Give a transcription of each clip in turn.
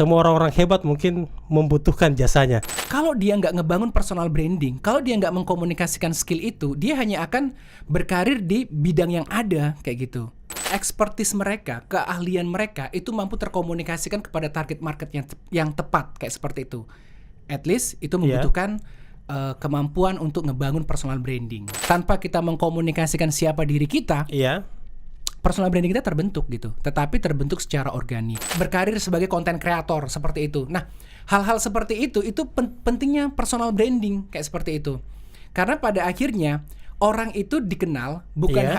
semua orang-orang hebat mungkin membutuhkan jasanya. Kalau dia nggak ngebangun personal branding, kalau dia nggak mengkomunikasikan skill itu, dia hanya akan berkarir di bidang yang ada kayak gitu. Expertise mereka, keahlian mereka itu mampu terkomunikasikan kepada target market yang tepat kayak seperti itu. At least itu membutuhkan kemampuan untuk ngebangun personal branding. Tanpa kita mengkomunikasikan siapa diri kita, personal branding kita terbentuk gitu, tetapi terbentuk secara organik. Berkarir sebagai content creator seperti itu. Nah, hal-hal seperti itu pentingnya personal branding kayak seperti itu. Karena pada akhirnya orang itu dikenal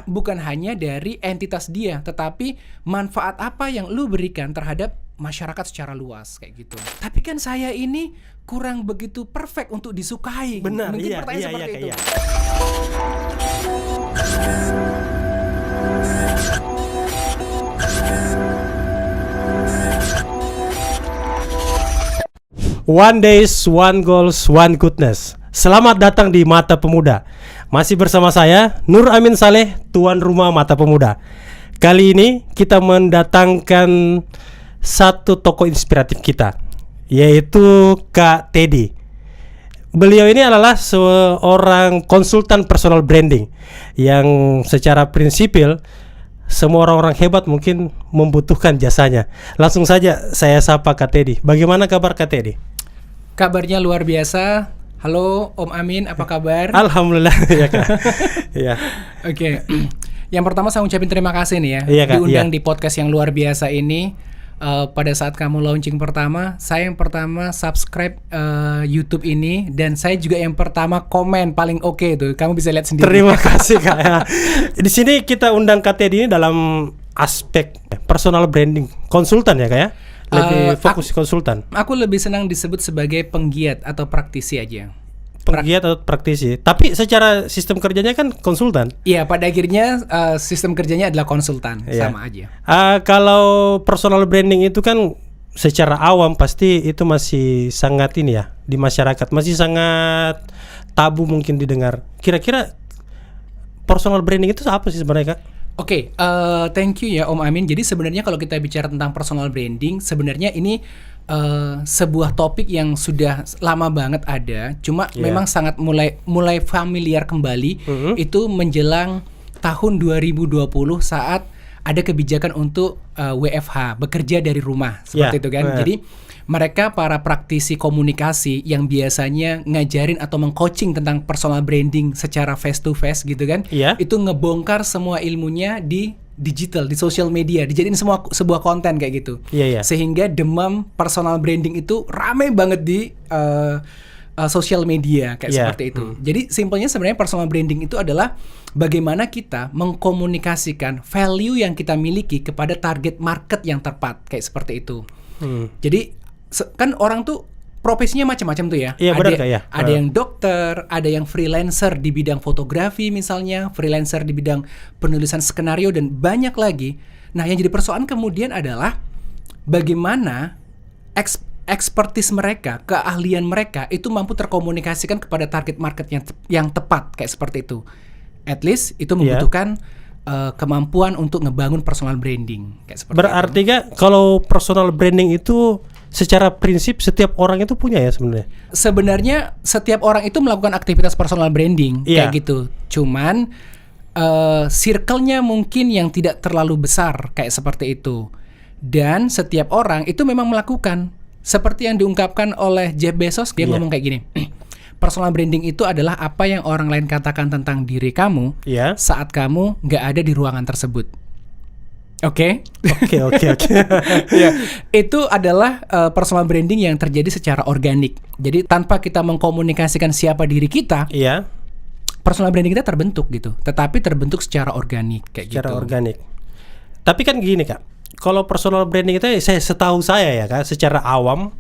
bukan hanya dari entitas dia, tetapi manfaat apa yang lu berikan terhadap masyarakat secara luas kayak gitu. Tapi kan saya ini kurang begitu perfect untuk disukai. Benar, mungkin pertanyaan seperti itu. One days, one goals, one goodness. Selamat datang di Mata Pemuda. Masih bersama saya, Nur Amin Saleh, tuan rumah Mata Pemuda. Kali ini kita mendatangkan satu tokoh inspiratif kita, yaitu Kak Teddy. Beliau ini adalah seorang konsultan personal branding yang secara prinsipil semua orang-orang hebat mungkin membutuhkan jasanya. Langsung saja saya sapa Kak Teddy. Bagaimana kabar Kak Teddy? Kabarnya luar biasa. Halo Om Amin, apa kabar? Alhamdulillah ya Kak. Ya. Oke. Yang pertama saya ucapin terima kasih nih ya, Kak, diundang di podcast yang luar biasa ini. Pada saat kamu launching pertama, saya yang pertama subscribe YouTube ini, dan saya juga yang pertama komen paling oke tuh. Kamu bisa lihat sendiri. Terima kasih Kak. Ya. Di sini kita undang Kak Teddy ini dalam aspek personal branding, konsultan ya Kak ya. Lebih fokus konsultan. Aku lebih senang disebut sebagai penggiat atau praktisi aja. Penggiat atau praktisi. Tapi secara sistem kerjanya kan konsultan. Iya, pada akhirnya sistem kerjanya adalah konsultan, sama aja. Kalau personal branding itu kan secara awam pasti itu masih sangat ini ya di masyarakat, masih sangat tabu mungkin didengar. Kira-kira personal branding itu apa sih sebenarnya Kak? Oke, thank you ya Om Amin. Jadi sebenarnya kalau kita bicara tentang personal branding, sebenarnya ini sebuah topik yang sudah lama banget ada, cuma memang sangat mulai familiar kembali itu menjelang tahun 2020 saat ada kebijakan untuk WFH, bekerja dari rumah seperti itu kan. Jadi mereka para praktisi komunikasi yang biasanya ngajarin atau mengcoaching tentang personal branding secara face to face gitu kan, itu ngebongkar semua ilmunya di digital, di social media, dijadiin semua sebuah konten kayak gitu. Sehingga demam personal branding itu rame banget di social media kayak seperti itu. Jadi simpelnya sebenarnya personal branding itu adalah bagaimana kita mengkomunikasikan value yang kita miliki kepada target market yang tepat kayak seperti itu. Jadi kan orang tuh profesinya macam-macam tuh ya. Ada yang dokter, ada yang freelancer di bidang fotografi misalnya, freelancer di bidang penulisan skenario, dan banyak lagi. Nah, yang jadi persoalan kemudian adalah bagaimana expertise mereka, keahlian mereka itu mampu terkomunikasikan kepada target market yang tepat kayak seperti itu. At least itu membutuhkan kemampuan untuk ngebangun personal branding kayak seperti Berarti Kak, kalau personal branding itu secara prinsip setiap orang itu punya ya sebenarnya? Sebenarnya setiap orang itu melakukan aktivitas personal branding kayak gitu. Cuman circle-nya mungkin yang tidak terlalu besar kayak seperti itu. Dan setiap orang itu memang melakukan. Seperti yang diungkapkan oleh Jeff Bezos, dia ngomong kayak gini. Personal branding itu adalah apa yang orang lain katakan tentang diri kamu saat kamu nggak ada di ruangan tersebut. Oke. Itu adalah personal branding yang terjadi secara organik. Jadi tanpa kita mengkomunikasikan siapa diri kita, personal branding kita terbentuk gitu. Tetapi terbentuk secara organik kayak gitu. Secara organik. Tapi kan gini Kak, kalau personal branding itu setahu saya ya Kak, secara awam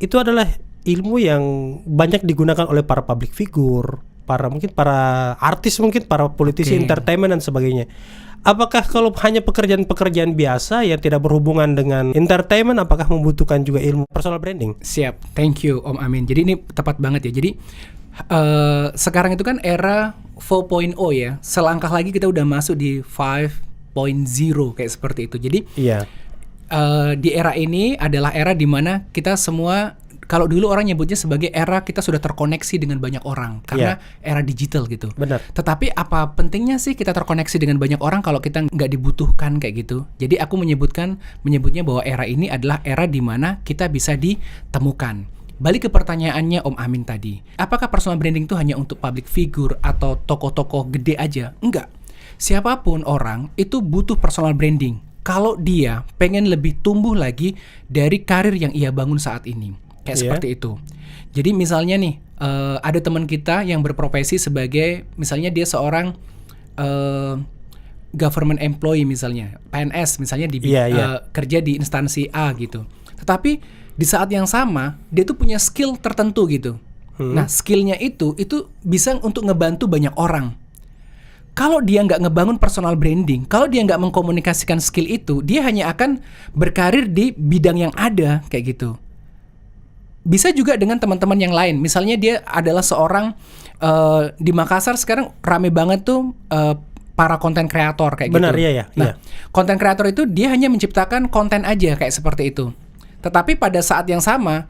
itu adalah ilmu yang banyak digunakan oleh para public figure, para artis, mungkin para politisi, entertainment dan sebagainya. Apakah kalau hanya pekerjaan-pekerjaan biasa yang tidak berhubungan dengan entertainment, apakah membutuhkan juga ilmu personal branding? Siap, thank you Om Amin. Jadi ini tepat banget ya. Jadi sekarang itu kan era 4.0 ya. Selangkah lagi kita udah masuk di 5.0 kayak seperti itu. Jadi di era ini adalah era di mana kita semua, kalau dulu orang nyebutnya sebagai era kita sudah terkoneksi dengan banyak orang karena era digital gitu. Benar. Tetapi apa pentingnya sih kita terkoneksi dengan banyak orang kalau kita nggak dibutuhkan kayak gitu? Jadi aku menyebutnya bahwa era ini adalah era di mana kita bisa ditemukan. Balik ke pertanyaannya Om Amin tadi, apakah personal branding itu hanya untuk public figure atau tokoh-tokoh gede aja? Enggak. Siapapun orang itu butuh personal branding kalau dia pengen lebih tumbuh lagi dari karir yang ia bangun saat ini. Kayak seperti itu. Jadi misalnya nih, ada teman kita yang berprofesi sebagai, misalnya dia seorang government employee misalnya, PNS misalnya kerja di instansi A gitu. Tetapi di saat yang sama dia tuh punya skill tertentu gitu. Nah skillnya itu bisa untuk ngebantu banyak orang. Kalau dia nggak ngebangun personal branding, kalau dia nggak mengkomunikasikan skill itu, dia hanya akan berkarir di bidang yang ada kayak gitu. Bisa juga dengan teman-teman yang lain. Misalnya dia adalah seorang di Makassar sekarang rame banget tuh para konten kreator kayak Benar, gitu. iya. Nah, konten kreator itu dia hanya menciptakan konten aja kayak seperti itu. Tetapi pada saat yang sama,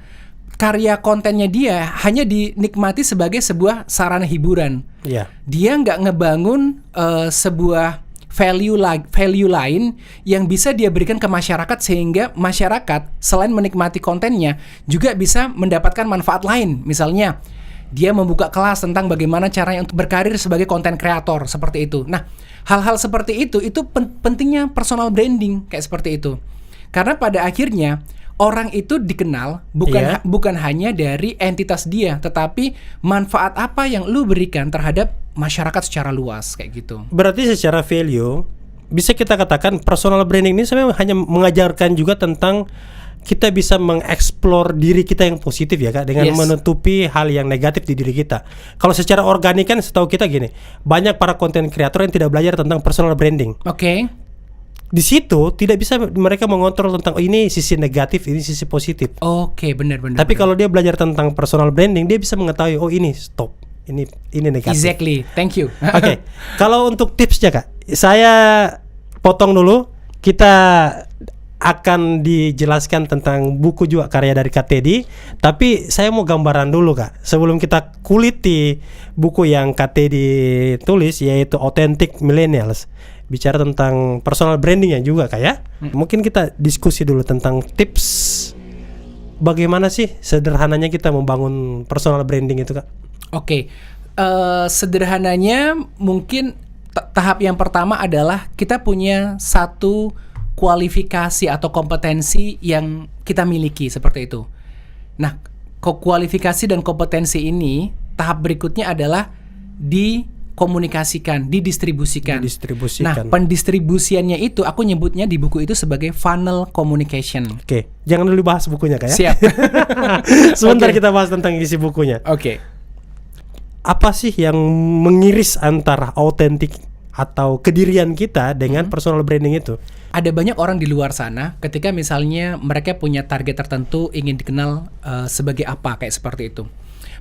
karya kontennya dia hanya dinikmati sebagai sebuah sarana hiburan. Iya. Dia nggak ngebangun sebuah value lain yang bisa dia berikan ke masyarakat, sehingga masyarakat selain menikmati kontennya juga bisa mendapatkan manfaat lain. Misalnya dia membuka kelas tentang bagaimana caranya untuk berkarir sebagai konten kreator seperti itu. Nah, hal-hal seperti itu pentingnya personal branding kayak seperti itu. Karena pada akhirnya orang itu dikenal bukan hanya dari entitas dia, tetapi manfaat apa yang lu berikan terhadap masyarakat secara luas kayak gitu. Berarti secara value bisa kita katakan personal branding ini sebenarnya hanya mengajarkan juga tentang kita bisa mengeksplor diri kita yang positif ya Kak, dengan menutupi hal yang negatif di diri kita. Kalau secara organik kan setahu kita gini, banyak para konten kreator yang tidak belajar tentang personal branding. Oke. Di situ tidak bisa mereka mengontrol tentang ini sisi negatif, ini sisi positif. Oke, benar. Tapi kalau dia belajar tentang personal branding, dia bisa mengetahui ini stop. Ini negatif. Exactly. Thank you. Oke. Kalau untuk tipsnya Kak, saya potong dulu. Kita akan dijelaskan tentang buku juga karya dari Kak Teddy. Tapi saya mau gambaran dulu Kak, sebelum kita kuliti buku yang Kak Teddy tulis, yaitu Authentic Millennials. Bicara tentang personal branding juga Kak ya. Mungkin kita diskusi dulu tentang tips bagaimana sih sederhananya kita membangun personal branding itu Kak. Oke, sederhananya mungkin tahap yang pertama adalah kita punya satu kualifikasi atau kompetensi yang kita miliki seperti itu. Nah, kualifikasi dan kompetensi ini tahap berikutnya adalah dikomunikasikan, didistribusikan. Nah, pendistribusiannya itu aku nyebutnya di buku itu sebagai funnel communication. Oke, jangan dulu bahas bukunya Kak ya. Siap. Sebentar kita bahas tentang isi bukunya. Oke. Apa sih yang mengiris antara autentik atau kedirian kita dengan personal branding itu? Ada banyak orang di luar sana ketika misalnya mereka punya target tertentu, ingin dikenal sebagai apa kayak seperti itu.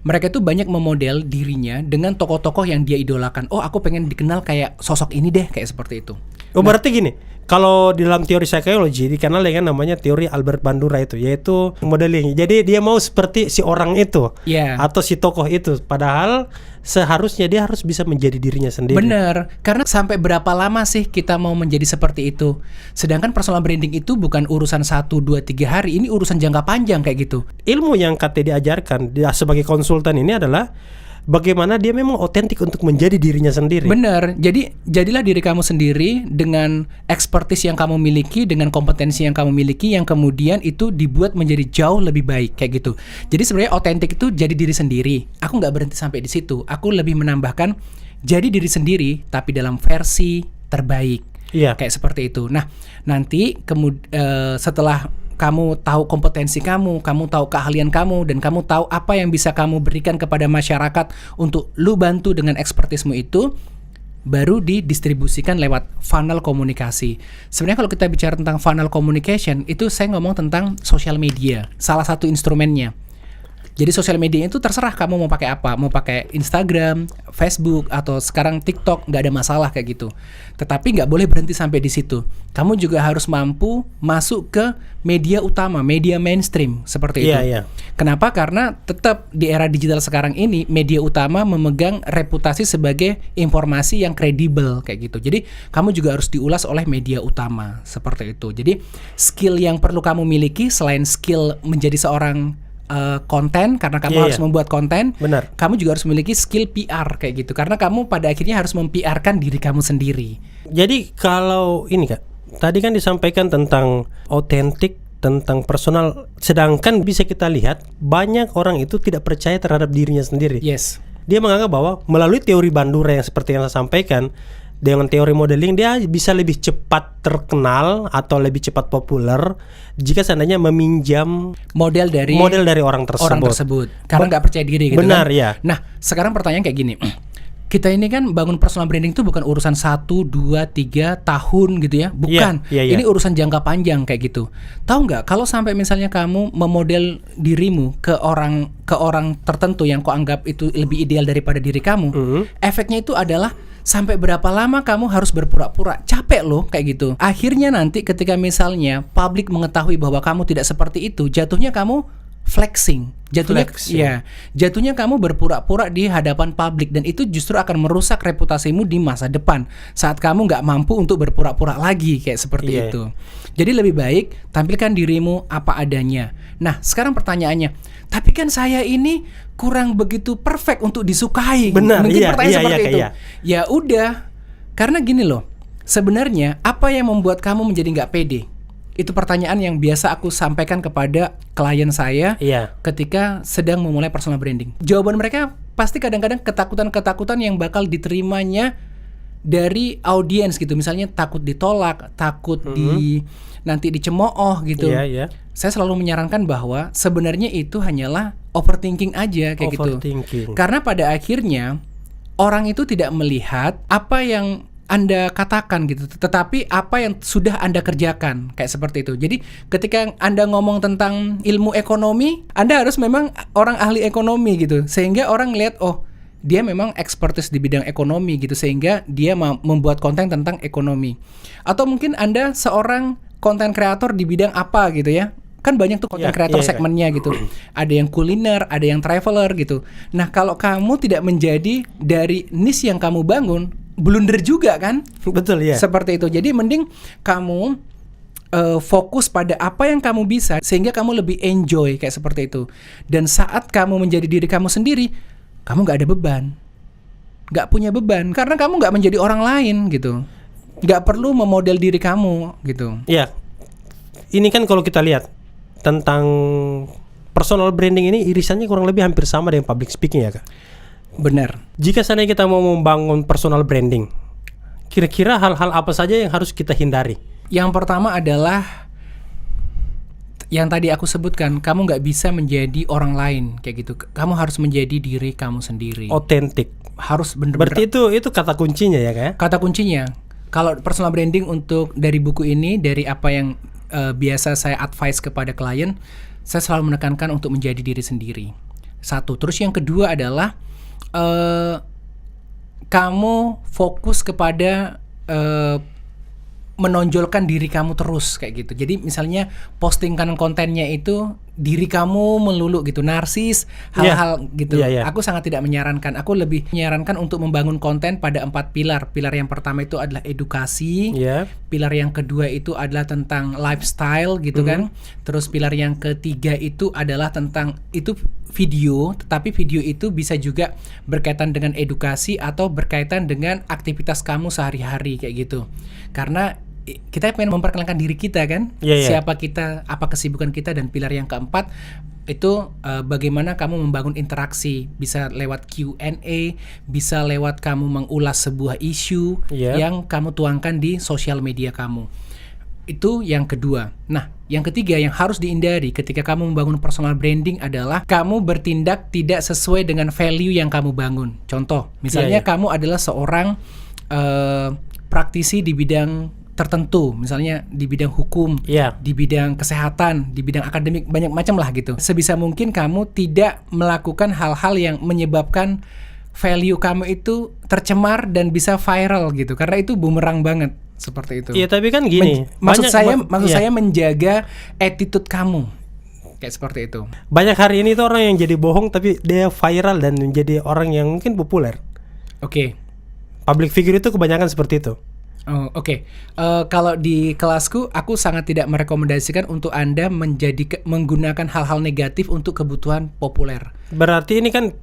Mereka tuh banyak memodel dirinya dengan tokoh-tokoh yang dia idolakan. Oh, aku pengen dikenal kayak sosok ini deh, kayak seperti itu. Oh, berarti gini, kalau di dalam teori psikologi dikenal dengan namanya teori Albert Bandura itu, yaitu modeling. Jadi dia mau seperti si orang itu atau si tokoh itu, padahal seharusnya dia harus bisa menjadi dirinya sendiri. Bener, karena sampai berapa lama sih kita mau menjadi seperti itu? Sedangkan personal branding itu bukan urusan 1, 2, 3 hari, ini urusan jangka panjang kayak gitu. Ilmu yang KT diajarkan dia sebagai konsultan ini adalah bagaimana dia memang otentik untuk menjadi dirinya sendiri. Bener, jadi jadilah diri kamu sendiri dengan expertise yang kamu miliki, dengan kompetensi yang kamu miliki, yang kemudian itu dibuat menjadi jauh lebih baik kayak gitu. Jadi sebenarnya otentik itu jadi diri sendiri. Aku nggak berhenti sampai di situ. Aku lebih menambahkan jadi diri sendiri tapi dalam versi terbaik. Kayak seperti itu. Nah, nanti setelah kamu tahu kompetensi kamu tahu keahlian kamu, dan kamu tahu apa yang bisa kamu berikan kepada masyarakat untuk lu bantu dengan ekspertismu itu, baru didistribusikan lewat funnel komunikasi. Sebenarnya kalau kita bicara tentang funnel communication, itu saya ngomong tentang social media, salah satu instrumennya. Jadi sosial media itu terserah kamu mau pakai apa, mau pakai Instagram, Facebook, atau sekarang TikTok, nggak ada masalah kayak gitu. Tetapi nggak boleh berhenti sampai di situ. Kamu juga harus mampu masuk ke media utama, media mainstream seperti itu. Iya. Kenapa? Karena tetap di era digital sekarang ini media utama memegang reputasi sebagai informasi yang kredibel kayak gitu. Jadi kamu juga harus diulas oleh media utama seperti itu. Jadi skill yang perlu kamu miliki selain skill menjadi seorang konten, karena kamu harus membuat konten. Benar. Kamu juga harus memiliki skill PR kayak gitu, karena kamu pada akhirnya harus mem-PR-kan diri kamu sendiri. Jadi kalau ini Kak, tadi kan disampaikan tentang otentik, tentang personal, sedangkan bisa kita lihat banyak orang itu tidak percaya terhadap dirinya sendiri. Yes. Dia menganggap bahwa melalui teori Bandura yang seperti yang saya sampaikan, dengan teori modeling dia bisa lebih cepat terkenal atau lebih cepat populer jika seandainya meminjam model dari orang tersebut. Karena nggak percaya diri gitu. Benar, kan? ya. Nah, sekarang pertanyaan kayak gini. Kita ini kan bangun personal branding itu bukan urusan 1, 2, 3 tahun gitu ya. Bukan. Iya. Ini urusan jangka panjang kayak gitu. Tahu nggak kalau sampai misalnya kamu memodel dirimu ke orang tertentu yang kau anggap itu lebih ideal daripada diri kamu, efeknya itu adalah sampai berapa lama kamu harus berpura-pura. Capek loh kayak gitu. Akhirnya nanti ketika misalnya publik mengetahui bahwa kamu tidak seperti itu, jatuhnya kamu flexing. Jatuhnya kamu berpura-pura di hadapan publik, dan itu justru akan merusak reputasimu di masa depan saat kamu nggak mampu untuk berpura-pura lagi kayak seperti itu. Jadi lebih baik tampilkan dirimu apa adanya. Nah, sekarang pertanyaannya, tapi kan saya ini kurang begitu perfect untuk disukai. Benar, mungkin iya, pertanyaan seperti itu. iya. Ya udah, karena gini loh, sebenarnya apa yang membuat kamu menjadi nggak pede? Itu pertanyaan yang biasa aku sampaikan kepada klien saya ketika sedang memulai personal branding. Jawaban mereka pasti kadang-kadang ketakutan-ketakutan yang bakal diterimanya dari audiens gitu. Misalnya takut ditolak, takut nanti dicemooh gitu. Saya selalu menyarankan bahwa sebenarnya itu hanyalah overthinking aja kayak gitu. Karena pada akhirnya orang itu tidak melihat apa yang Anda katakan gitu, tetapi apa yang sudah Anda kerjakan kayak seperti itu. Jadi ketika Anda ngomong tentang ilmu ekonomi, Anda harus memang orang ahli ekonomi gitu, sehingga orang lihat oh dia memang expertise di bidang ekonomi gitu, sehingga dia membuat konten tentang ekonomi. Atau mungkin Anda seorang konten kreator di bidang apa gitu ya. Kan banyak tuh konten kreator segmennya gitu. Ada yang kuliner, ada yang traveler gitu. Nah, kalau kamu tidak menjadi dari niche yang kamu bangun, blunder juga kan? Betul ya. Seperti itu. Jadi mending kamu fokus pada apa yang kamu bisa, sehingga kamu lebih enjoy kayak seperti itu. Dan saat kamu menjadi diri kamu sendiri, kamu gak ada beban, gak punya beban, karena kamu gak menjadi orang lain gitu. Gak perlu memodel diri kamu gitu. Iya. Ini kan kalau kita lihat tentang personal branding ini, irisannya kurang lebih hampir sama dengan public speaking ya Kak. Benar. Jika seandainya kita mau membangun personal branding, kira-kira hal-hal apa saja yang harus kita hindari? Yang pertama adalah yang tadi aku sebutkan, kamu nggak bisa menjadi orang lain kayak gitu. Kamu harus menjadi diri kamu sendiri. Otentik. Harus benar-benar. Berarti itu kata kuncinya ya Kak? Kata kuncinya. Kalau personal branding untuk dari buku ini, dari apa yang biasa saya advice kepada klien, saya selalu menekankan untuk menjadi diri sendiri. Satu. Terus yang kedua adalah kamu fokus kepada menonjolkan diri kamu terus kayak gitu. Jadi misalnya postingkan kontennya itu diri kamu melulu gitu, narsis, hal-hal gitu. Aku sangat tidak menyarankan. Aku lebih menyarankan untuk membangun konten pada 4 pilar. Pilar yang pertama itu adalah edukasi. Pilar yang kedua itu adalah tentang lifestyle gitu kan. Terus pilar yang ketiga itu adalah tentang itu video, tetapi video itu bisa juga berkaitan dengan edukasi atau berkaitan dengan aktivitas kamu sehari-hari kayak gitu. Karena kita pengen memperkenalkan diri kita kan, siapa kita, apa kesibukan kita. Dan pilar yang keempat itu bagaimana kamu membangun interaksi, bisa lewat Q&A, bisa lewat kamu mengulas sebuah isu yang kamu tuangkan di sosial media kamu. Itu yang kedua. Nah, yang ketiga yang harus dihindari ketika kamu membangun personal branding adalah kamu bertindak tidak sesuai dengan value yang kamu bangun. Contoh, misalnya kamu adalah seorang praktisi di bidang tertentu, misalnya di bidang hukum, Iya. di bidang kesehatan, di bidang akademik, banyak macam lah gitu. Sebisa mungkin kamu tidak melakukan hal-hal yang menyebabkan value kamu itu tercemar dan bisa viral gitu, karena itu bumerang banget seperti itu. Iya, tapi kan gini. Maksud iya. saya menjaga attitude kamu kayak seperti itu. Banyak hari ini tuh orang yang jadi bohong tapi dia viral dan menjadi orang yang mungkin populer. Oke. Public figure itu kebanyakan seperti itu. Oh, oke. Kalau di kelasku, aku sangat tidak merekomendasikan untuk Anda menggunakan hal-hal negatif untuk kebutuhan populer. Berarti ini kan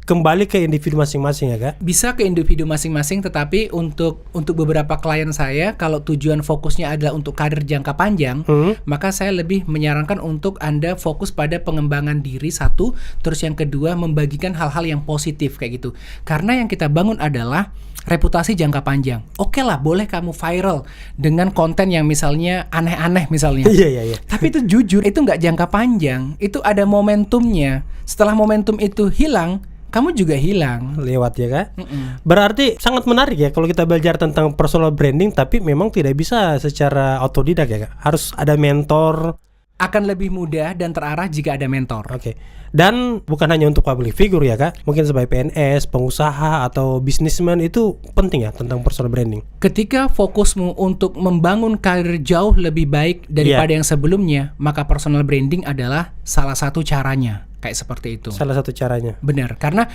kembali ke individu masing-masing ya, Kak? Bisa ke individu masing-masing, tetapi untuk beberapa klien saya, kalau tujuan fokusnya adalah untuk karir jangka panjang, maka saya lebih menyarankan untuk Anda fokus pada pengembangan diri satu, terus yang kedua membagikan hal-hal yang positif kayak gitu. Karena yang kita bangun adalah reputasi jangka panjang. Oke lah, boleh kamu viral dengan konten yang misalnya aneh-aneh misalnya. Iya. Tapi itu jujur, itu nggak jangka panjang. Itu ada momentumnya. Setelah momentum itu hilang, kamu juga hilang. Lewat ya, Kak? Berarti sangat menarik ya kalau kita belajar tentang personal branding, tapi memang tidak bisa secara otodidak ya, Kak? Harus ada mentor. Akan lebih mudah dan terarah jika ada mentor. Oke. Dan bukan hanya untuk public figure ya, Kak. Mungkin sebagai PNS, pengusaha atau bisnismen itu penting ya tentang personal branding. Ketika fokusmu untuk membangun karir jauh lebih baik daripada yang sebelumnya, maka personal branding adalah salah satu caranya. Kayak seperti itu. Salah satu caranya. Benar, karena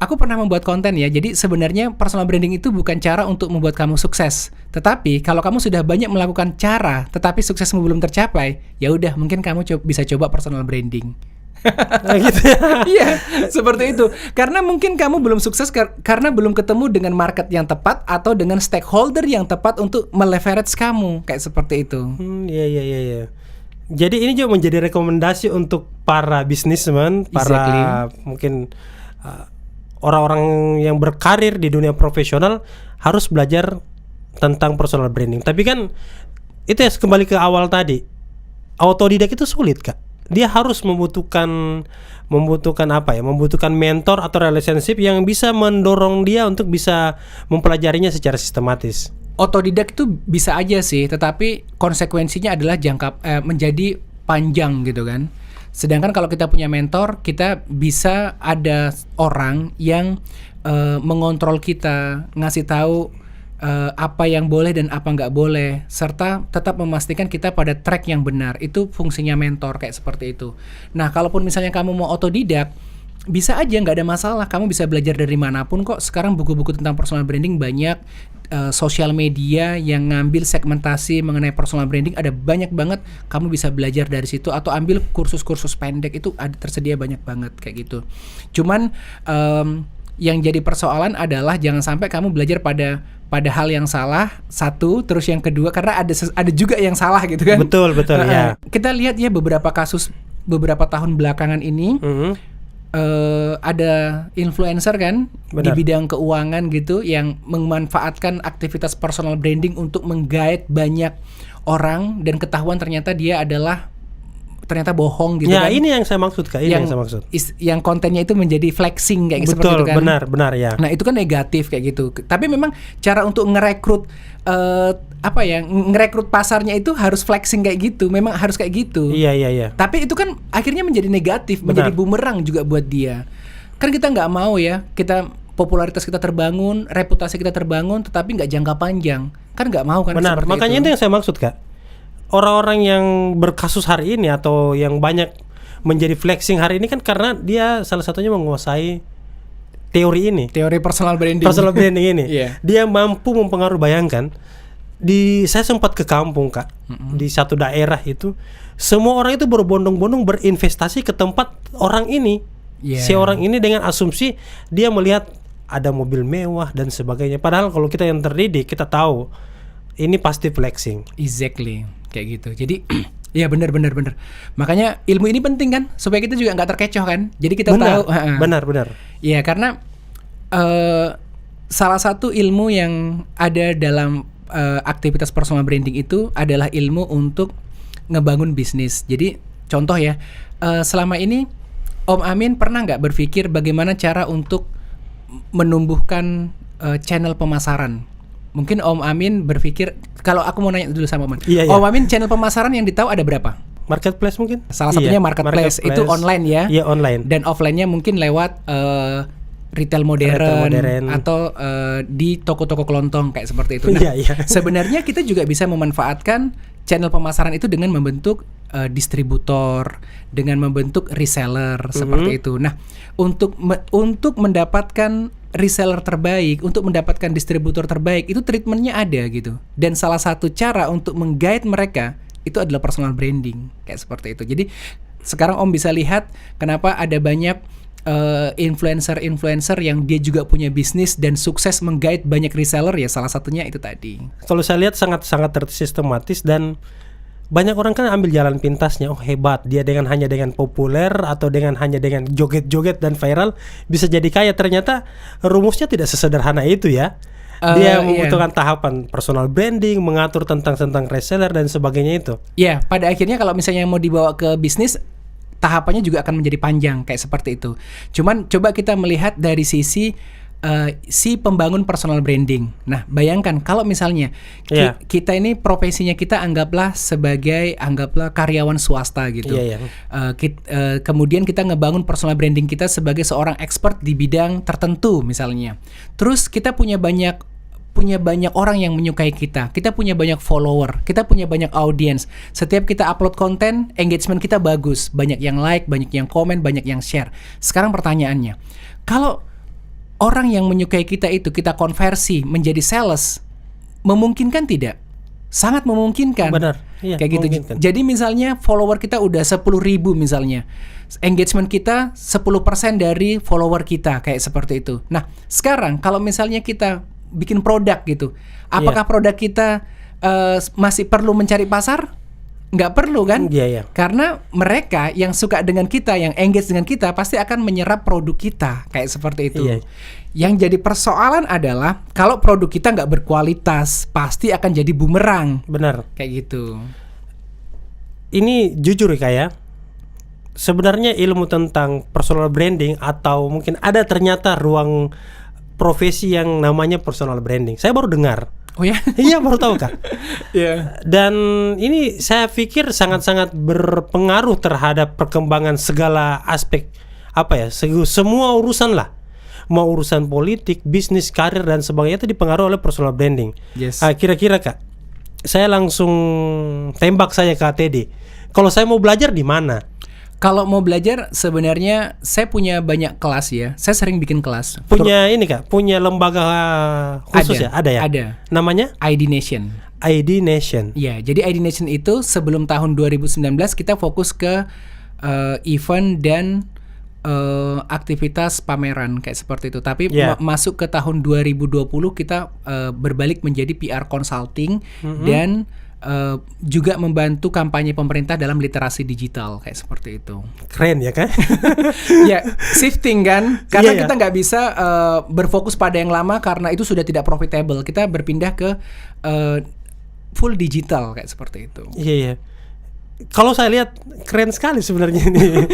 aku pernah membuat konten ya. Jadi sebenarnya personal branding itu bukan cara untuk membuat kamu sukses. Tetapi kalau kamu sudah banyak melakukan cara, tetapi suksesmu belum tercapai, ya udah mungkin kamu bisa coba personal branding. Nah, gitu ya. Iya, seperti itu. Karena mungkin kamu belum sukses karena belum ketemu dengan market yang tepat atau dengan stakeholder yang tepat untuk meleverage kamu, kayak seperti itu. Iya. Jadi ini juga menjadi rekomendasi untuk para bisnismen, para mungkin orang-orang yang berkarir di dunia profesional harus belajar tentang personal branding. Tapi kan itu ya kembali ke awal tadi. Autodidak itu sulit, Kak. Dia harus membutuhkan apa ya? Membutuhkan mentor atau relationship yang bisa mendorong dia untuk bisa mempelajarinya secara sistematis. Otodidak itu bisa aja sih, tetapi konsekuensinya adalah menjadi panjang gitu kan. Sedangkan kalau kita punya mentor, kita bisa ada orang yang mengontrol kita, ngasih tahu apa yang boleh dan apa nggak boleh, serta tetap memastikan kita pada track yang benar. Itu fungsinya mentor kayak seperti itu. Nah, kalaupun misalnya kamu mau otodidak, bisa aja, nggak ada masalah. Kamu bisa belajar dari manapun kok. Sekarang buku-buku tentang personal branding banyak. Sosial media yang ngambil segmentasi mengenai personal branding ada banyak banget. Kamu bisa belajar dari situ atau ambil kursus-kursus pendek, itu tersedia banyak banget kayak gitu. Cuman yang jadi persoalan adalah jangan sampai kamu belajar pada hal yang salah satu, terus yang kedua karena ada juga yang salah gitu kan. Betul ya. Kita lihat ya beberapa kasus beberapa tahun belakangan ini. Ada influencer kan di bidang keuangan gitu yang memanfaatkan aktivitas personal branding untuk menggait banyak orang dan ketahuan ternyata dia ternyata bohong gitu ya, kan. Ini yang saya maksud, Kak. Yang kontennya itu menjadi flexing kayak seperti itu kan. Benar ya. Nah, itu kan negatif kayak gitu. Tapi memang cara untuk ngerekrut ngerekrut pasarnya itu harus flexing kayak gitu. Memang harus kayak gitu. Iya. Tapi itu kan akhirnya menjadi negatif, menjadi bumerang juga buat dia. Kan kita nggak mau ya, popularitas kita terbangun, reputasi kita terbangun, tetapi nggak jangka panjang. Kan nggak mau kan. Benar, makanya itu yang saya maksud, Kak. Orang-orang yang berkasus hari ini atau yang banyak menjadi flexing hari ini kan karena dia salah satunya menguasai teori personal branding ini. Yeah. Dia mampu mempengaruhi. Bayangkan saya sempat ke kampung, Kak. Di satu daerah itu semua orang itu berbondong-bondong berinvestasi ke tempat orang ini. Si orang ini dengan asumsi dia melihat ada mobil mewah dan sebagainya. Padahal kalau kita yang terdidik, kita tahu ini pasti flexing. Exactly, kayak gitu. Jadi ya benar. Makanya ilmu ini penting kan, supaya kita juga nggak terkecoh kan. Jadi kita tahu. Benar. Ya karena salah satu ilmu yang ada dalam aktivitas personal branding itu adalah ilmu untuk ngebangun bisnis. Jadi contoh ya, selama ini Om Amin pernah nggak berpikir bagaimana cara untuk menumbuhkan channel pemasaran? mungkin Om Amin berpikir, kalau aku mau nanya dulu sama Om Amin. Iya. Om Amin, channel pemasaran yang ditahu ada berapa? Marketplace mungkin? Salah satunya marketplace. Itu online ya. Iya, online. Dan offline-nya mungkin lewat retail modern atau di toko-toko kelontong kayak seperti itu. Nah, sebenarnya kita juga bisa memanfaatkan channel pemasaran itu dengan membentuk distributor, dengan membentuk reseller seperti itu. Nah, untuk mendapatkan reseller terbaik, untuk mendapatkan distributor terbaik, itu treatmentnya ada gitu. Dan salah satu cara untuk mengguide mereka itu adalah personal branding kayak seperti itu. Jadi sekarang Om bisa lihat kenapa ada banyak influencer yang dia juga punya bisnis dan sukses mengguide banyak reseller, ya salah satunya itu tadi. Kalau saya lihat sangat tersistematis dan banyak orang kan ambil jalan pintasnya. Oh hebat, dia hanya dengan populer atau hanya dengan joget-joget dan viral bisa jadi kaya. Ternyata rumusnya tidak sesederhana itu ya. Dia membutuhkan tahapan personal branding, mengatur tentang reseller dan sebagainya itu. Ya, pada akhirnya kalau misalnya mau dibawa ke bisnis, tahapannya juga akan menjadi panjang kayak seperti itu. Cuman coba kita melihat dari sisi si pembangun personal branding. Nah, bayangkan kalau misalnya kita ini profesinya kita anggaplah karyawan swasta gitu. Kemudian kita ngebangun personal branding kita sebagai seorang expert di bidang tertentu misalnya. Terus kita punya banyak orang yang menyukai kita punya banyak follower, kita punya banyak audiens. Setiap kita upload konten, engagement kita bagus, banyak yang like, banyak yang komen, banyak yang share. Sekarang pertanyaannya, kalau orang yang menyukai kita itu kita konversi menjadi sales, memungkinkan tidak? Sangat memungkinkan. Benar. Iya, kayak gitu. Jadi misalnya follower kita udah 10.000 misalnya, engagement kita 10% dari follower kita kayak seperti itu. Nah, sekarang kalau misalnya kita bikin produk gitu, apakah produk kita masih perlu mencari pasar? Nggak perlu kan? Karena mereka yang suka dengan kita, yang engage dengan kita, pasti akan menyerap produk kita kayak seperti itu. Yang jadi persoalan adalah kalau produk kita nggak berkualitas, pasti akan jadi bumerang. Benar. Kayak gitu. Ini jujur ya, sebenarnya ilmu tentang personal branding atau mungkin ada ternyata ruang profesi yang namanya personal branding. Saya baru dengar. Oh ya? Iya, baru tahu Kak. Dan ini saya pikir sangat-sangat berpengaruh terhadap perkembangan segala aspek semua urusan lah. Mau urusan politik, bisnis, karir dan sebagainya itu dipengaruhi oleh personal branding. Kira-kira Kak, saya langsung tembak saya ke ATD. Kalau saya mau belajar di mana? Kalau mau belajar sebenarnya saya punya banyak kelas ya. Saya sering bikin kelas. Punya ini Kak, punya lembaga khusus ada, ya? Ada ya? Ada. Namanya? ID Nation. ID Nation. Ya, jadi ID Nation itu sebelum tahun 2019 kita fokus ke event dan aktivitas pameran kayak seperti itu. Tapi masuk ke tahun 2020 kita berbalik menjadi PR consulting dan juga membantu kampanye pemerintah dalam literasi digital kayak seperti itu. Keren ya kan? Ya, shifting kan, karena kita nggak bisa berfokus pada yang lama karena itu sudah tidak profitable. Kita berpindah ke full digital kayak seperti itu. Iya. Kalau saya lihat keren sekali sebenarnya ini.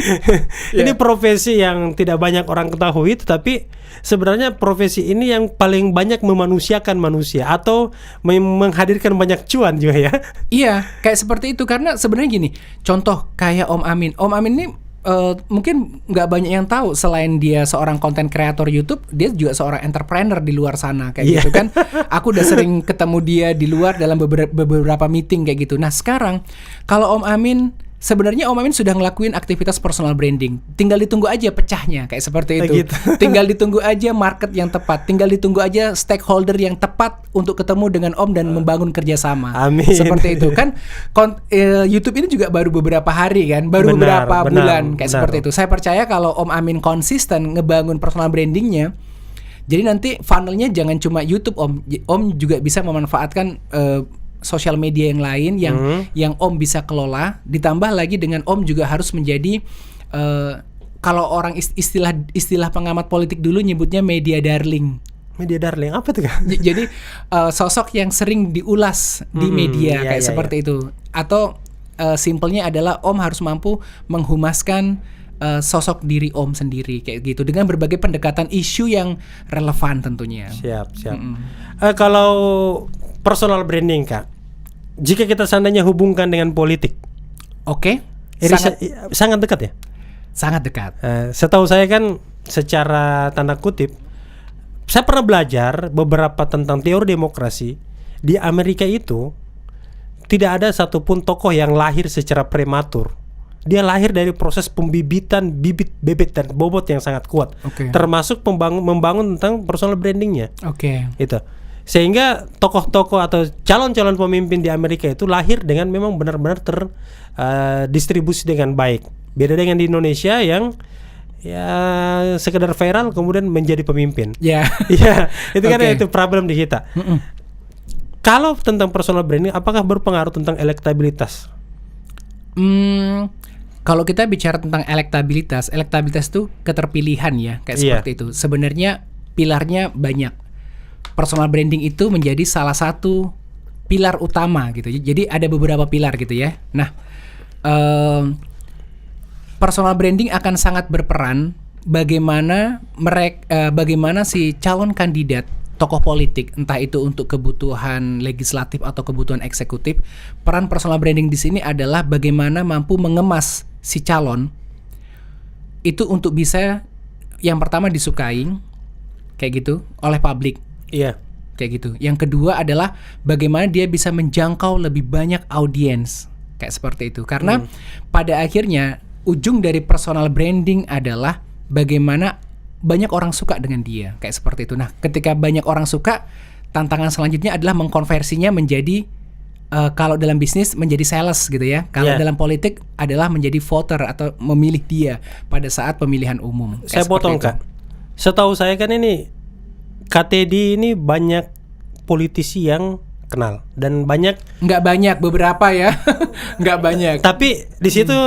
Ini profesi yang tidak banyak orang ketahui, tetapi sebenarnya profesi ini yang paling banyak memanusiakan manusia atau menghadirkan banyak cuan juga ya. Iya, kayak seperti itu karena sebenarnya gini, contoh kayak Om Amin. Om Amin ini mungkin nggak banyak yang tahu selain dia seorang konten kreator YouTube, dia juga seorang entrepreneur di luar sana kayak gitu kan. Aku udah sering ketemu dia di luar dalam beberapa meeting kayak gitu. Nah sekarang kalau Om Amin, sebenarnya Om Amin sudah ngelakuin aktivitas personal branding. Tinggal ditunggu aja pecahnya kayak seperti itu. Tinggal ditunggu aja market yang tepat. Tinggal ditunggu aja stakeholder yang tepat untuk ketemu dengan Om dan membangun kerjasama. Amin. Seperti itu kan. YouTube ini juga baru beberapa hari kan, baru beberapa bulan kayak seperti itu. Saya percaya kalau Om Amin konsisten ngebangun personal brandingnya, jadi nanti funnelnya jangan cuma YouTube Om. Om juga bisa memanfaatkan sosial media yang lain yang Om bisa kelola, ditambah lagi dengan Om juga harus menjadi kalau orang istilah pengamat politik dulu nyebutnya media darling. Media darling apa tuh Kak? Jadi sosok yang sering diulas di media kayak seperti itu. Atau simpelnya adalah Om harus mampu menghumaskan sosok diri Om sendiri kayak gitu dengan berbagai pendekatan isu yang relevan tentunya. Siap. Kalau personal branding Kak, jika kita seandainya hubungkan dengan politik, Oke, ini sangat dekat ya. sangat dekat. Setahu saya kan secara tanda kutip, saya pernah belajar beberapa tentang teori demokrasi. Di Amerika itu tidak ada satupun tokoh yang lahir secara prematur. Dia lahir dari proses pembibitan bibit bebek dan bobot yang sangat kuat, Oke. termasuk membangun tentang personal brandingnya. Oke. Itu sehingga tokoh-tokoh atau calon-calon pemimpin di Amerika itu lahir dengan memang benar-benar terdistribusi dengan baik. Beda dengan di Indonesia yang ya sekedar viral kemudian menjadi pemimpin. Ya. Iya, itu kan Oke. itu problem di kita. Kalau tentang personal branding, apakah berpengaruh tentang elektabilitas? Kalau kita bicara tentang elektabilitas itu keterpilihan ya, kayak Iya. seperti itu. Sebenarnya pilarnya banyak. Personal branding itu menjadi salah satu pilar utama gitu. Jadi ada beberapa pilar gitu ya. Nah, personal branding akan sangat berperan bagaimana bagaimana si calon kandidat tokoh politik, entah itu untuk kebutuhan legislatif atau kebutuhan eksekutif. Peran personal branding di sini adalah bagaimana mampu mengemas si calon itu untuk bisa yang pertama disukai kayak gitu oleh publik. Iya. Kayak gitu. Yang kedua adalah bagaimana dia bisa menjangkau lebih banyak audiens. Kayak seperti itu. Karena pada akhirnya ujung dari personal branding adalah bagaimana banyak orang suka dengan dia. Kayak seperti itu. Nah, ketika banyak orang suka, tantangan selanjutnya adalah mengkonversinya menjadi kalau dalam bisnis menjadi sales gitu ya. Kalau dalam politik adalah menjadi voter atau memilih dia pada saat pemilihan umum. Saya potong Kak. Setahu saya kan ini KTD ini banyak politisi yang kenal dan banyak. Nggak banyak, beberapa ya. Nggak banyak. Tapi di situ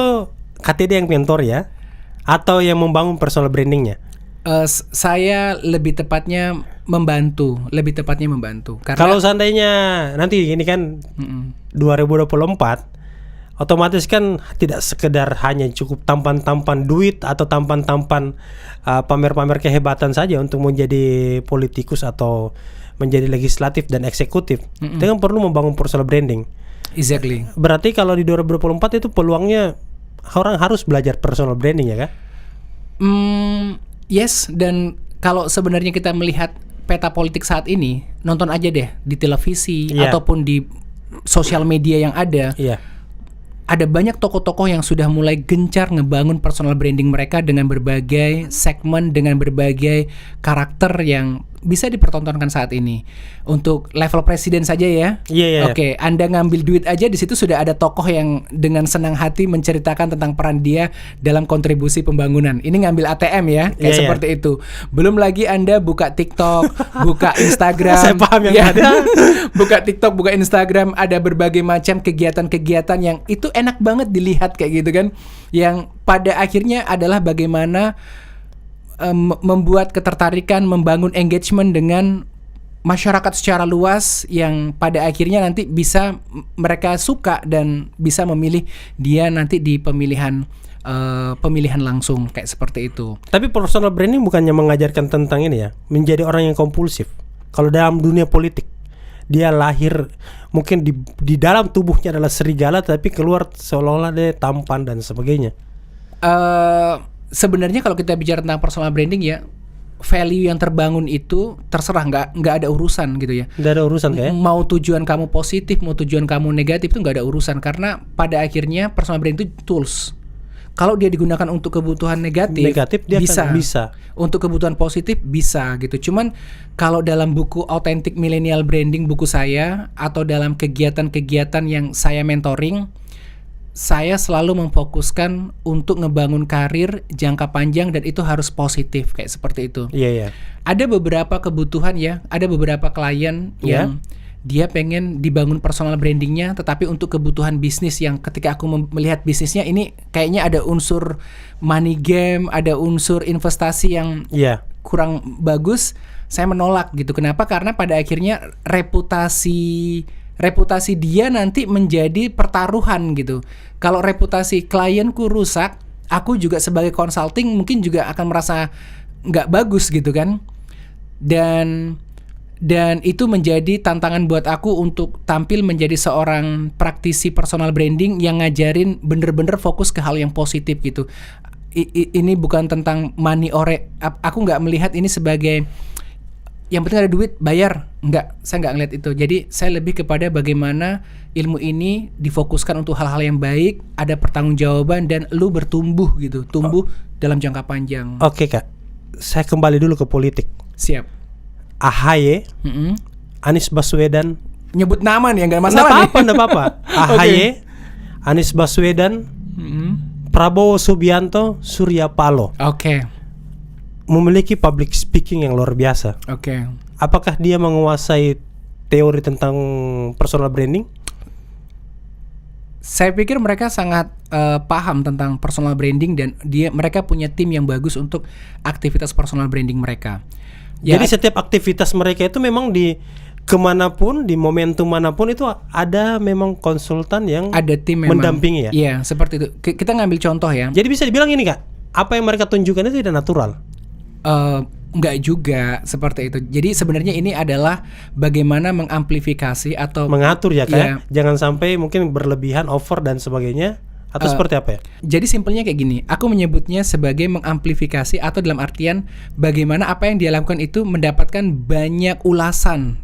KTD yang mentor ya, atau yang membangun personal brandingnya? Saya lebih tepatnya membantu. Karena Kalau seandainya nanti ini kan 2024, otomatis kan tidak sekedar hanya cukup tampan-tampan duit atau tampan-tampan pamer-pamer kehebatan saja untuk menjadi politikus atau menjadi legislatif dan eksekutif. Kita kan perlu membangun personal branding. Exactly. Berarti kalau di 2024 itu peluangnya orang harus belajar personal branding ya kan? Yes, dan kalau sebenarnya kita melihat peta politik saat ini, nonton aja deh di televisi ataupun di sosial media yang ada. Iya. Ada banyak tokoh-tokoh yang sudah mulai gencar ngebangun personal branding mereka dengan berbagai segmen, dengan berbagai karakter yang bisa dipertontonkan saat ini. Untuk level presiden saja ya. Iya. Oke, Anda ngambil duit aja di situ sudah ada tokoh yang dengan senang hati menceritakan tentang peran dia dalam kontribusi pembangunan. Ini ngambil ATM ya, kayak seperti itu. Belum lagi Anda buka TikTok, buka Instagram. Saya paham yang ada. Buka TikTok, buka Instagram, ada berbagai macam kegiatan-kegiatan yang itu enak banget dilihat kayak gitu kan. Yang pada akhirnya adalah bagaimana membuat ketertarikan, membangun engagement dengan masyarakat secara luas yang pada akhirnya nanti bisa mereka suka dan bisa memilih dia nanti di pemilihan langsung kayak seperti itu. Tapi personal branding bukannya mengajarkan tentang ini ya, menjadi orang yang kompulsif. Kalau dalam dunia politik, dia lahir mungkin di dalam tubuhnya adalah serigala tapi keluar seolah-olah dia tampan dan sebagainya. Sebenarnya kalau kita bicara tentang personal branding ya, value yang terbangun itu terserah, nggak ada urusan gitu ya. Nggak ada urusan kayak. Mau tujuan kamu positif, mau tujuan kamu negatif itu nggak ada urusan karena pada akhirnya personal branding itu tools. Kalau dia digunakan untuk kebutuhan negatif dia bisa. bisa. Untuk kebutuhan positif bisa gitu. Cuman kalau dalam buku Authentic Millennial Branding buku saya atau dalam kegiatan-kegiatan yang saya mentoring, saya selalu memfokuskan untuk ngebangun karir jangka panjang dan itu harus positif kayak seperti itu. Iya. Ada beberapa kebutuhan ya, ada beberapa klien yang dia pengen dibangun personal brandingnya, tetapi untuk kebutuhan bisnis yang ketika aku melihat bisnisnya ini kayaknya ada unsur money game, ada unsur investasi yang kurang bagus, saya menolak gitu. Kenapa? Karena pada akhirnya reputasi dia nanti menjadi pertaruhan gitu. Kalau reputasi klienku rusak, aku juga sebagai consulting mungkin juga akan merasa nggak bagus gitu kan. Dan itu menjadi tantangan buat aku untuk tampil menjadi seorang praktisi personal branding yang ngajarin bener-bener fokus ke hal yang positif gitu. Ini bukan tentang money ore. Aku nggak melihat ini sebagai yang penting ada duit bayar, enggak, saya nggak ngeliat itu. Jadi saya lebih kepada bagaimana ilmu ini difokuskan untuk hal-hal yang baik, ada pertanggungjawaban dan lu bertumbuh gitu, tumbuh dalam jangka panjang. Oke Kak, saya kembali dulu ke politik. Siap. AHY, Anies Baswedan, Nyebut nama nih, nggak masalah nggak apa-apa. AHY, Anies Baswedan, Prabowo Subianto, Surya Paloh. Oke. Memiliki public speaking yang luar biasa. Oke. Apakah dia menguasai teori tentang personal branding? Saya pikir mereka sangat paham tentang personal branding dan mereka punya tim yang bagus untuk aktivitas personal branding mereka. Jadi setiap aktivitas mereka itu memang di kemanapun, di momentum manapun itu ada memang konsultan yang ada tim memang mendampingi ya. Iya, seperti itu. Kita ngambil contoh ya. Jadi bisa dibilang ini Kak, apa yang mereka tunjukkan itu tidak natural. Enggak juga seperti itu. Jadi sebenarnya ini adalah bagaimana mengamplifikasi atau mengatur ya Kak. Ya. Jangan sampai mungkin berlebihan, over dan sebagainya. Atau seperti apa ya? Jadi simpelnya kayak gini, aku menyebutnya sebagai mengamplifikasi atau dalam artian bagaimana apa yang dia lakukan itu mendapatkan banyak ulasan.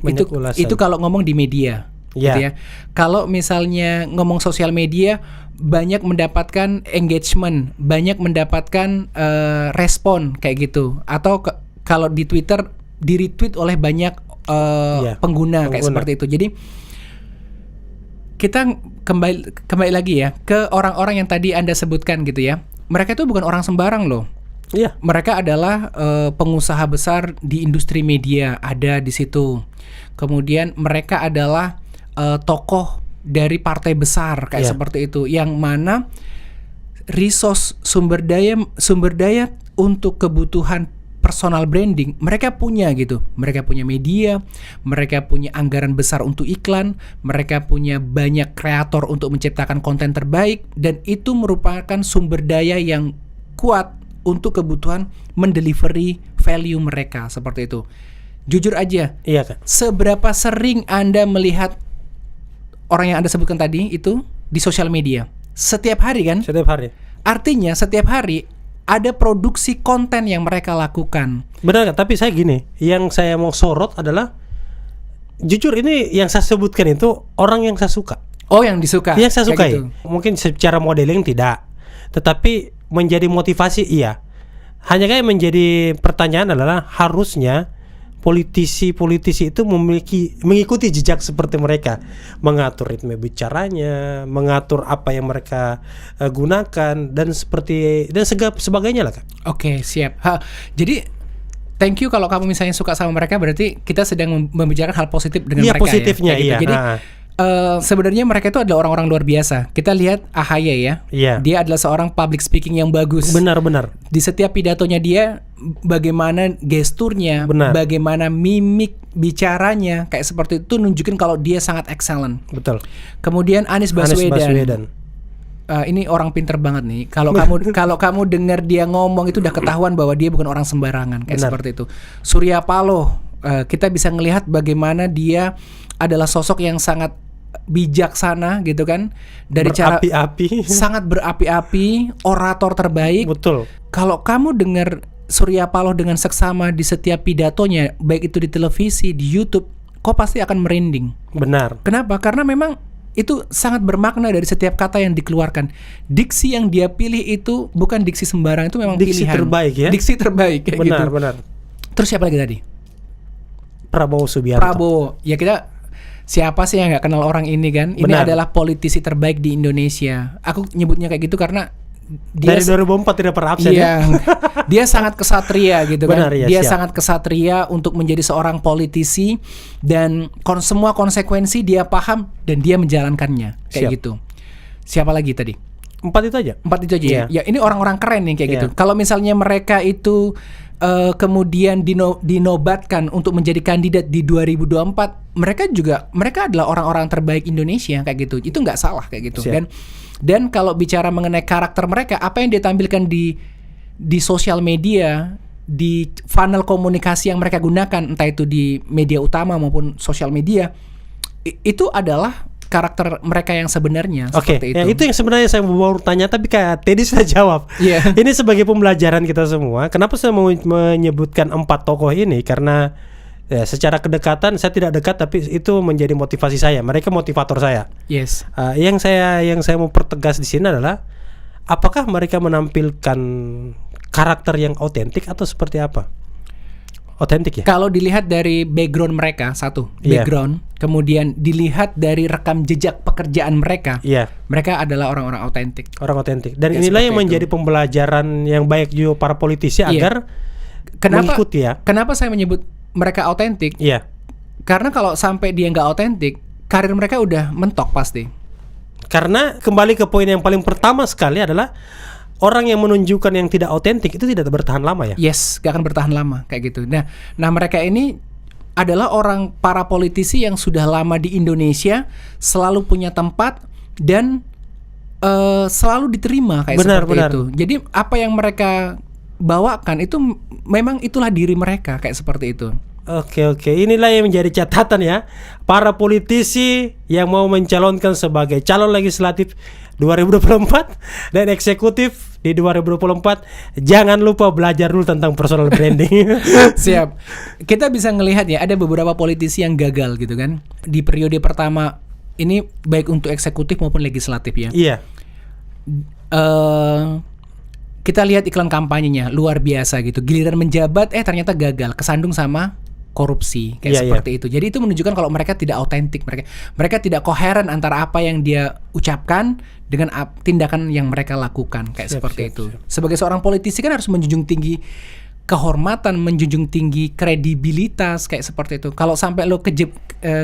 Itu kalau ngomong di media, gitu ya. Kalau misalnya ngomong sosial media, banyak mendapatkan engagement, banyak mendapatkan respon kayak gitu. Atau kalau di Twitter di retweet oleh banyak pengguna kayak seperti itu. Jadi kita kembali lagi ya ke orang-orang yang tadi Anda sebutkan gitu ya. Mereka itu bukan orang sembarang loh. Iya. Mereka adalah pengusaha besar di industri media, ada di situ. Kemudian mereka adalah tokoh dari partai besar kayak seperti itu, yang mana resource sumber daya untuk kebutuhan personal branding mereka punya gitu. Mereka punya media, mereka punya anggaran besar untuk iklan, mereka punya banyak kreator untuk menciptakan konten terbaik, dan itu merupakan sumber daya yang kuat untuk kebutuhan mendelivery value mereka seperti itu. Jujur aja, iya Kak. Seberapa sering Anda melihat orang yang Anda sebutkan tadi itu di sosial media? Setiap hari kan? Setiap hari. Artinya setiap hari ada produksi konten yang mereka lakukan. Benar, tapi saya gini, yang saya mau sorot adalah jujur ini yang saya sebutkan itu orang yang saya suka. Oh, yang disuka. Yang saya sukai. Gitu. Mungkin secara modeling tidak, tetapi menjadi motivasi iya. Hanya kayak menjadi pertanyaan adalah harusnya politisi itu mengikuti jejak seperti mereka, mengatur ritme bicaranya, mengatur apa yang mereka gunakan dan sebagainya lah Kak. Oke, siap. Jadi thank you kalau kamu misalnya suka sama mereka, berarti kita sedang membicarakan hal positif dengan mereka positifnya, ya. Gitu. Jadi sebenarnya mereka itu adalah orang-orang luar biasa. Kita lihat AHY ya. Iya. Dia adalah seorang public speaking yang bagus. Benar. Di setiap pidatonya dia, bagaimana gesturnya, bagaimana mimik bicaranya, kayak seperti itu nunjukin kalau dia sangat excellent. Betul. Kemudian Anies Baswedan. Ini orang pinter banget nih. Kalau kamu dengar dia ngomong itu udah ketahuan bahwa dia bukan orang sembarangan kayak seperti itu. Surya Paloh, kita bisa ngelihat bagaimana dia adalah sosok yang sangat bijaksana gitu kan, dari berapi-api. Sangat berapi-api, orator terbaik. Betul. Kalau kamu dengar Surya Paloh dengan seksama di setiap pidatonya, baik itu di televisi, di YouTube, kau pasti akan merinding. Benar. Kenapa? Karena memang itu sangat bermakna dari setiap kata yang dikeluarkan. Diksi yang dia pilih itu bukan diksi sembarang, itu memang diksi pilihan. Terbaik ya. Diksi terbaik kayak gitu. Benar. Terus siapa lagi tadi? Prabowo Subianto. Prabowo. Ya kita siapa sih yang nggak kenal orang ini kan? Ini adalah politisi terbaik di Indonesia. Aku nyebutnya kayak gitu karena dia dari 2004 tidak pernah absen ya. Dia sangat kesatria gitu kan. Benar, ya, dia sangat kesatria untuk menjadi seorang politisi, dan semua konsekuensi dia paham dan dia menjalankannya kayak gitu. Siapa lagi tadi? 4 itu aja. 4 itu aja. Ya, ini orang-orang keren nih kayak gitu. Kalau misalnya mereka itu kemudian dinobatkan untuk menjadi kandidat di 2024, mereka adalah orang-orang terbaik Indonesia kayak gitu. Itu nggak salah kayak gitu. Siap. Dan kalau bicara mengenai karakter mereka, apa yang ditampilkan di sosial media, di funnel komunikasi yang mereka gunakan, entah itu di media utama maupun sosial media, itu adalah karakter mereka yang sebenarnya. Oke, seperti ya itu yang sebenarnya saya mau tanya, tapi kayak Teddy sudah jawab. Iya. Ini sebagai pembelajaran kita semua. Kenapa saya mau menyebutkan 4 tokoh ini? Karena ya, secara kedekatan saya tidak dekat, tapi itu menjadi motivasi saya. Mereka motivator saya. Yes. Yang saya mau pertegas di sini adalah apakah mereka menampilkan karakter yang otentik atau seperti apa? Otentik ya? Kalau dilihat dari background mereka, satu Iya. background, kemudian dilihat dari rekam jejak pekerjaan mereka, Iya, mereka adalah orang-orang otentik. orang otentik. Dan Ya, inilah yang seperti menjadi pembelajaran yang baik juga para politisi Iya. agar mengikuti ya. Kenapa saya menyebut mereka otentik? Iya. Karena kalau sampai dia nggak otentik, karir mereka udah mentok pasti. Karena kembali ke poin yang paling pertama sekali adalah orang yang menunjukkan yang tidak otentik itu tidak bertahan lama ya. Yes, gak akan bertahan lama kayak gitu. Nah mereka ini adalah para politisi yang sudah lama di Indonesia, selalu punya tempat dan selalu diterima kayak seperti itu. Jadi apa yang mereka bawakan itu memang itulah diri mereka kayak seperti itu. Oke. Inilah yang menjadi catatan ya. Para politisi yang mau mencalonkan sebagai calon legislatif 2024 dan eksekutif di 2024, jangan lupa belajar dulu tentang personal branding. Siap. Kita bisa ngelihat ya, ada beberapa politisi yang gagal gitu kan di periode pertama ini, baik untuk eksekutif maupun legislatif ya. Iya. Kita lihat iklan kampanyenya luar biasa gitu. Giliran menjabat ternyata gagal, kesandung sama korupsi kayak seperti itu. Jadi itu menunjukkan kalau mereka tidak otentik, mereka tidak koheren antara apa yang dia ucapkan dengan tindakan yang mereka lakukan kayak seperti itu. Sebagai seorang politisi kan harus menjunjung tinggi kehormatan, menjunjung tinggi kredibilitas kayak seperti itu. Kalau sampai lo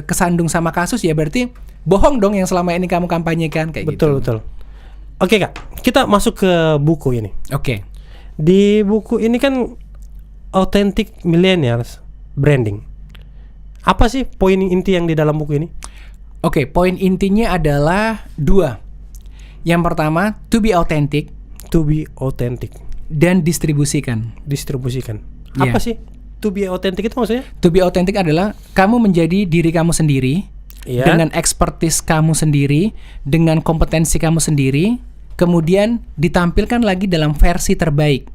kesandung sama kasus, ya berarti bohong dong yang selama ini kamu kampanyekan kayak gitu. Betul. Oke Kak, kita masuk ke buku ini. Oke. Di buku ini kan Authentic Millennials Branding. Apa sih poin inti yang di dalam buku ini? Oke, poin intinya adalah 2. Yang pertama, to be authentic. To be authentic. Dan distribusikan. Apa sih to be authentic itu maksudnya? To be authentic adalah kamu menjadi diri kamu sendiri, dengan expertise kamu sendiri, dengan kompetensi kamu sendiri, kemudian ditampilkan lagi dalam versi terbaik.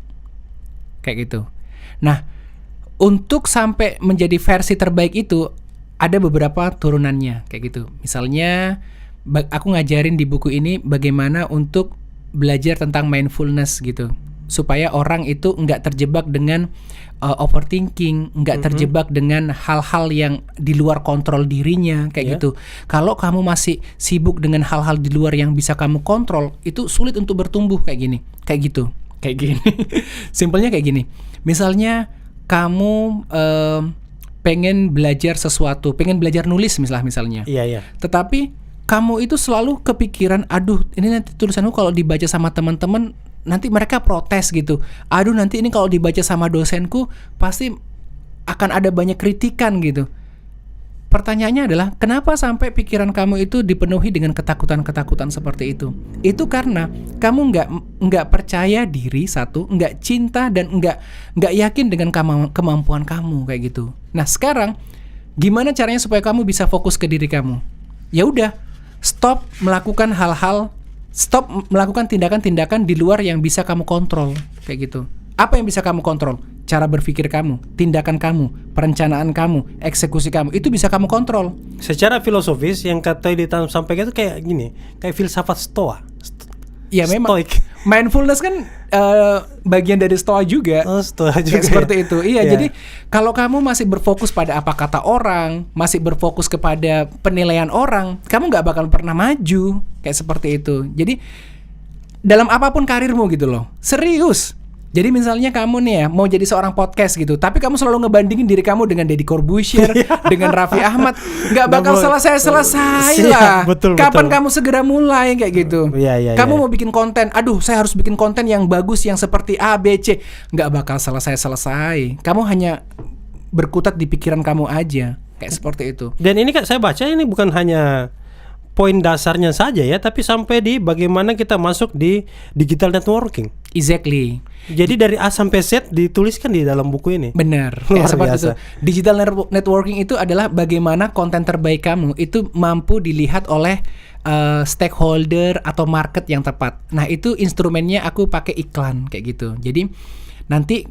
Kayak gitu. Nah, untuk sampai menjadi versi terbaik itu ada beberapa turunannya kayak gitu. Misalnya aku ngajarin di buku ini bagaimana untuk belajar tentang mindfulness gitu, supaya orang itu nggak terjebak dengan overthinking, nggak terjebak dengan hal-hal yang di luar kontrol dirinya kayak gitu. Kalau kamu masih sibuk dengan hal-hal di luar yang bisa kamu kontrol, itu sulit untuk bertumbuh kayak gini, kayak gitu, kayak gini. Simpelnya kayak gini. Misalnya kamu pengen belajar sesuatu, pengen belajar nulis misalnya. Iya. Tetapi kamu itu selalu kepikiran, aduh ini nanti tulisanku kalau dibaca sama teman-teman nanti mereka protes gitu. Aduh nanti ini kalau dibaca sama dosenku pasti akan ada banyak kritikan gitu. Pertanyaannya adalah kenapa sampai pikiran kamu itu dipenuhi dengan ketakutan-ketakutan seperti itu? Itu karena kamu nggak percaya diri, satu, nggak cinta dan nggak yakin dengan kemampuan kamu kayak gitu. Nah sekarang gimana caranya supaya kamu bisa fokus ke diri kamu? Ya udah, stop melakukan tindakan-tindakan di luar yang bisa kamu kontrol kayak gitu. Apa yang bisa kamu kontrol? Cara berpikir kamu, tindakan kamu, perencanaan kamu, eksekusi kamu, itu bisa kamu kontrol. Secara filosofis yang kata disampaikan itu kayak gini, kayak filsafat Stoa. Ya memang. Stoik. Mindfulness kan bagian dari Stoa juga. Stoa juga. Kayak seperti itu. Iya, Ya. jadi kalau kamu masih berfokus pada apa kata orang, masih berfokus kepada penilaian orang, kamu nggak bakal pernah maju kayak seperti itu. Jadi dalam apapun karirmu gitu loh. Serius. Jadi misalnya kamu nih ya mau jadi seorang podcast gitu, tapi kamu selalu ngebandingin diri kamu dengan Deddy Corbuzier, dengan Raffi Ahmad, nggak bakal selesai lah. Betul, Kapan betul. kamu segera mulai kayak gitu? Iya, Kamu iya. mau bikin konten, aduh saya harus bikin konten yang bagus yang seperti A, B, C, nggak bakal selesai. Kamu hanya berkutat di pikiran kamu aja, kayak seperti itu. Dan ini Kak, saya baca ini bukan hanya poin dasarnya saja ya, tapi sampai di bagaimana kita masuk di digital networking. Exactly. Jadi dari A sampai Z dituliskan di dalam buku ini. Benar, Luar kayak seperti biasa. itu. Digital networking itu adalah bagaimana konten terbaik kamu itu mampu dilihat oleh stakeholder atau market yang tepat. Nah itu instrumennya aku pakai iklan kayak gitu. Jadi nanti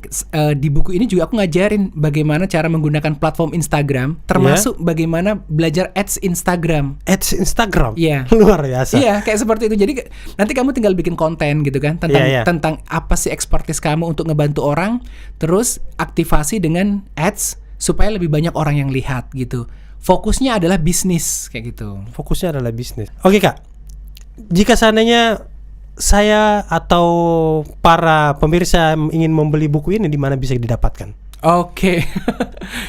di buku ini juga aku ngajarin bagaimana cara menggunakan platform Instagram, termasuk bagaimana belajar ads Instagram. Ads Instagram. Iya. Luar biasa. Iya, kayak seperti itu. Jadi nanti kamu tinggal bikin konten gitu kan tentang Iya, iya. tentang apa sih expertise kamu untuk ngebantu orang, terus aktivasi dengan ads supaya lebih banyak orang yang lihat gitu. Fokusnya adalah bisnis kayak gitu. Fokusnya adalah bisnis. Oke Kak, jika seandainya saya atau para pemirsa ingin membeli buku ini, di mana bisa didapatkan? Oke.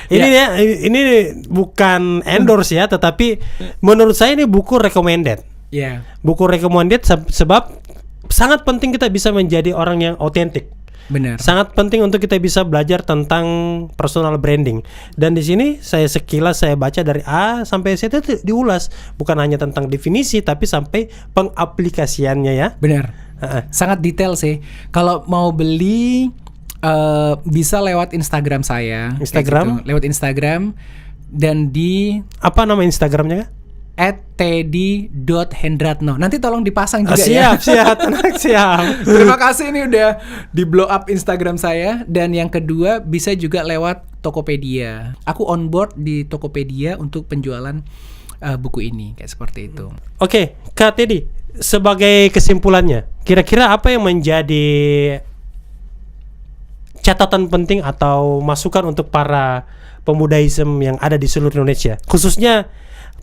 Ini ya, ini bukan endorse ya, tetapi menurut saya ini buku recommended. Ya. Buku recommended sebab sangat penting kita bisa menjadi orang yang otentik. Benar. Sangat penting untuk kita bisa belajar tentang personal branding. Dan di sini saya sekilas saya baca dari A sampai Z itu diulas, bukan hanya tentang definisi tapi sampai pengaplikasiannya ya. Benar. Sangat detail sih. Kalau mau beli bisa lewat Instagram saya. kayak Instagram? gitu. Lewat Instagram dan di Apa nama Instagramnya Kak? @teddy.hendratno. Nanti tolong dipasang juga ya. Siap, tenang, siap. Terima kasih, ini udah di blow up Instagram saya. Dan yang kedua bisa juga lewat Tokopedia. Aku on board di Tokopedia untuk penjualan buku ini kayak seperti itu. Oke, Kak Teddy, sebagai kesimpulannya, kira-kira apa yang menjadi catatan penting atau masukan untuk para pemudaism yang ada di seluruh Indonesia, khususnya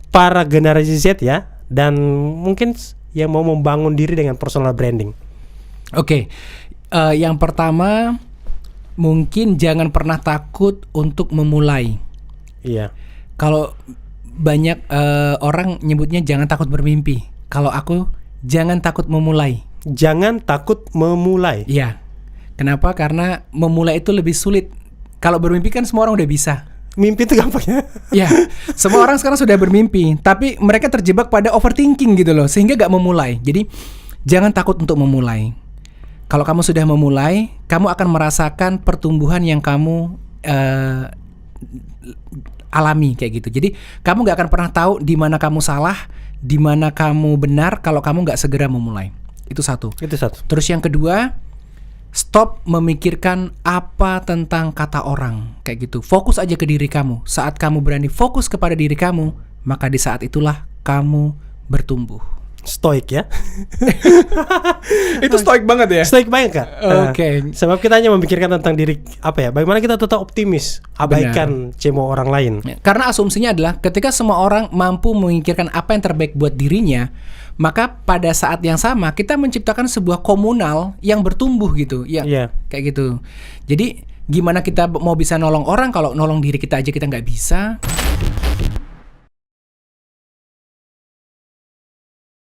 para generasi Z ya, dan mungkin yang mau membangun diri dengan personal branding? Oke, yang pertama mungkin jangan pernah takut untuk memulai. Iya. Kalau banyak orang nyebutnya jangan takut bermimpi. Kalau aku jangan takut memulai. Jangan takut memulai. Iya. Kenapa? Karena memulai itu lebih sulit. Kalau bermimpi kan semua orang udah bisa. Mimpi itu gampang ya. Ya, semua orang sekarang sudah bermimpi, tapi mereka terjebak pada overthinking gitu loh, sehingga gak memulai. Jadi jangan takut untuk memulai. Kalau kamu sudah memulai, kamu akan merasakan pertumbuhan yang kamu alami kayak gitu. Jadi kamu gak akan pernah tahu di mana kamu salah, di mana kamu benar kalau kamu gak segera memulai. Itu satu. Itu satu. Terus yang kedua, stop memikirkan apa tentang kata orang kayak gitu. Fokus aja ke diri kamu. Saat kamu berani fokus kepada diri kamu, maka di saat itulah kamu bertumbuh. Stoik ya. Itu stoik banget ya. Stoik banget Kak. Oke. Sebab kita hanya memikirkan tentang diri, apa ya, bagaimana kita tetap optimis, abaikan cemo orang lain. Karena asumsinya adalah ketika semua orang mampu memikirkan apa yang terbaik buat dirinya, maka pada saat yang sama kita menciptakan sebuah komunal yang bertumbuh gitu. Iya. Kayak gitu. Jadi gimana kita mau bisa nolong orang kalau nolong diri kita aja kita nggak bisa?